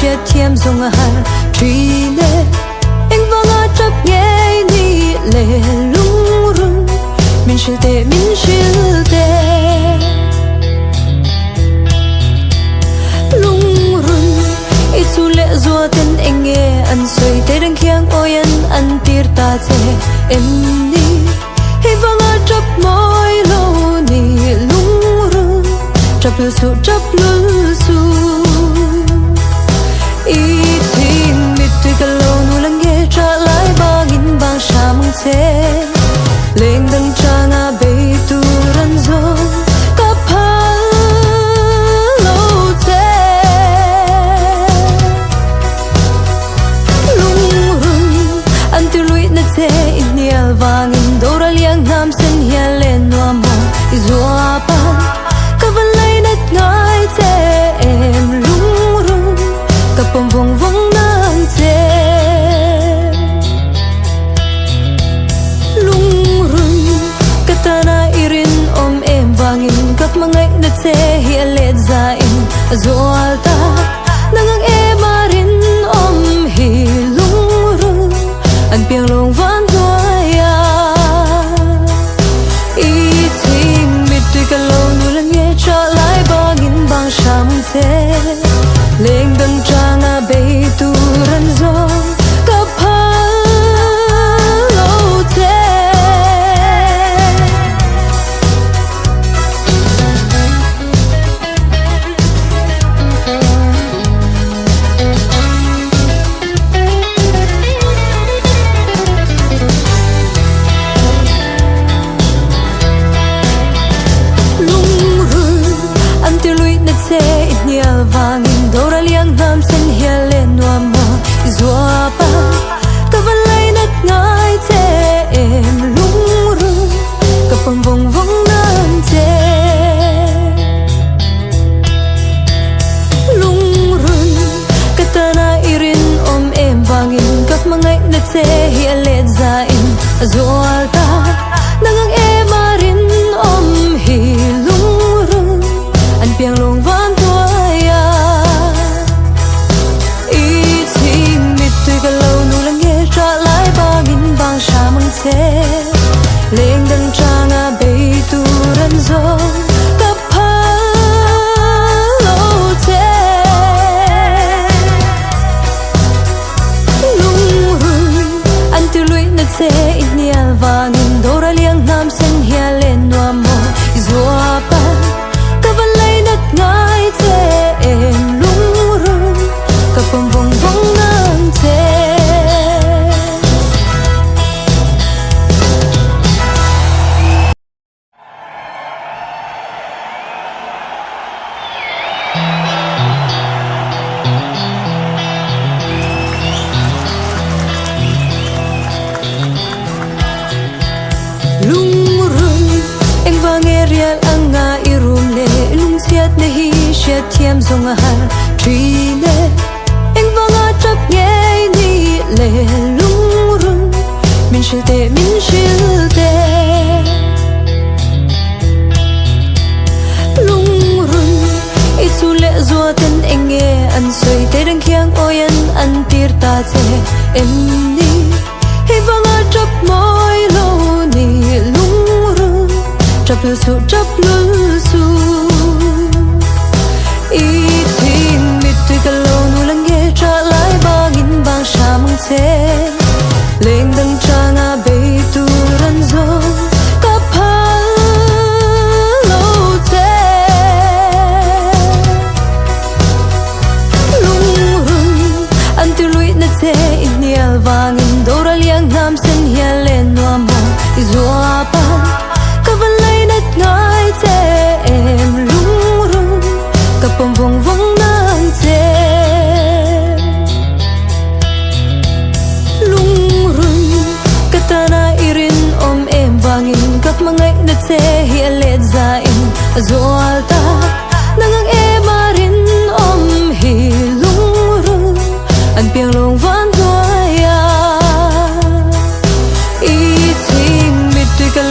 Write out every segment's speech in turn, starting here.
chia thiêm dòng hà truy nè anh vang a chấp nghe ni lệ lung rung mình shil tê lung rung ít su lệ dùa tên anh nghe ăn xoay tê đang khiang ôi ăn tir ta chê em ni hay vang a chấp môi lâu ni lung rung chấp lu su ít hình mít tuy cả lâu nu lắng nghe trả lại bangin bang sa mong chê lên đằng cha nga bay tu ran zo cặp ha lâu chê lung rung anh tu lụi na chê in nia vangin đâu ra liang nam sen hia lên noa mo izua pan kavan lay nat ngai chê em lung rung kapom vong vong nang chê lung rung katana irin om em vangin kap mangai na chê hi let za in azol ta nangang em arin om hi lung rung an piang long van doya iting mit tu ka lo nu lang ye cha lai bangin bang sham chê lên đằng cha nga bay tu ran zo cặp ha lâu chê lung rung anh tiêu lụi na chê ít nia vangin đâu ra liang nam sen hia lên noa mo izua pa kavan lay nat ngai chê em lung rung kapam vong vong nam chê lung rung katana irin om em vangin kap mangai na chê hia let za in azol ta nangang em arin om hi lung rung an piang long van doya iting mit tuy cả lâu nu lang nghe trả lại bangin bang sa mang chê lên đằng cha nga bay tu ran zo cặp ha lâu chê lung rung anh tiêu lụi na chê ít nia vangin đâu ra liang nam sen hia lên noa mo izua pa kavan lay nat ngai chê em lung rung kapom vong vong nang chê lung rung anh vang nghe rial ang nga irum le lung siat na hi siat thiam zong a har tri ne anh vang a chấp nghe ni le lung rung min shil tê lung rung ít su lệ dùa tên anh nghe ăn xoay tê đang khiang ôi ăn tir ta chê em ni hay vang a chấp môi lâu ni lung rung chấp lu su iting mit tuy cả lâu nu lang nghe trả lại bangin bang sa mang chê lên đằng cha nga bay tu ran zo cặp ha lâu chê lung rung anh tiêu lụi na chê ít nia vangin đâu ra liang nam sen hia lên noa mo izua pa kavan lay nat ngai chê em lung rung kapom vong vong nang chê lung rung katana irin om em vangin kap mangai na chê hia let za in azol ta nangang em arin om hi lung rung an piang long van doya iting mit tuy cả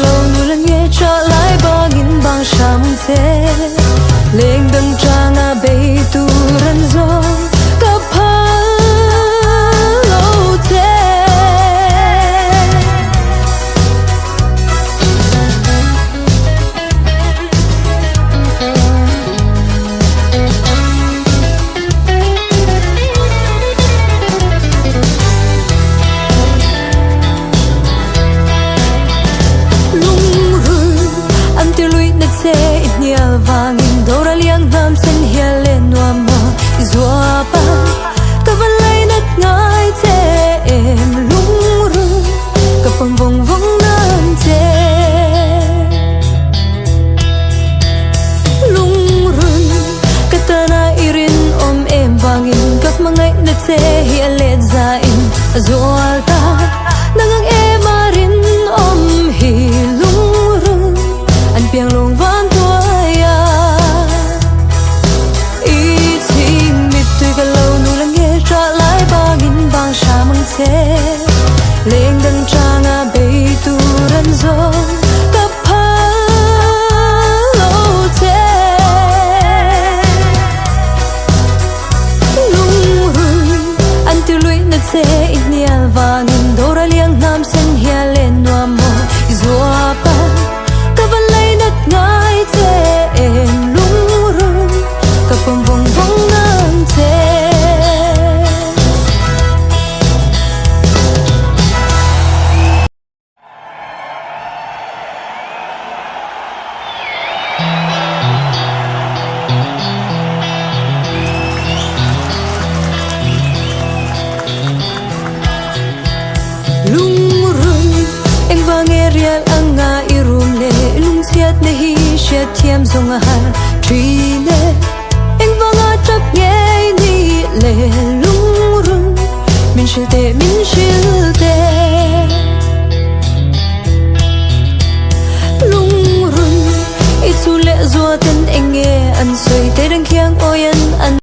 zua ten enge an soi te dang kyang oyan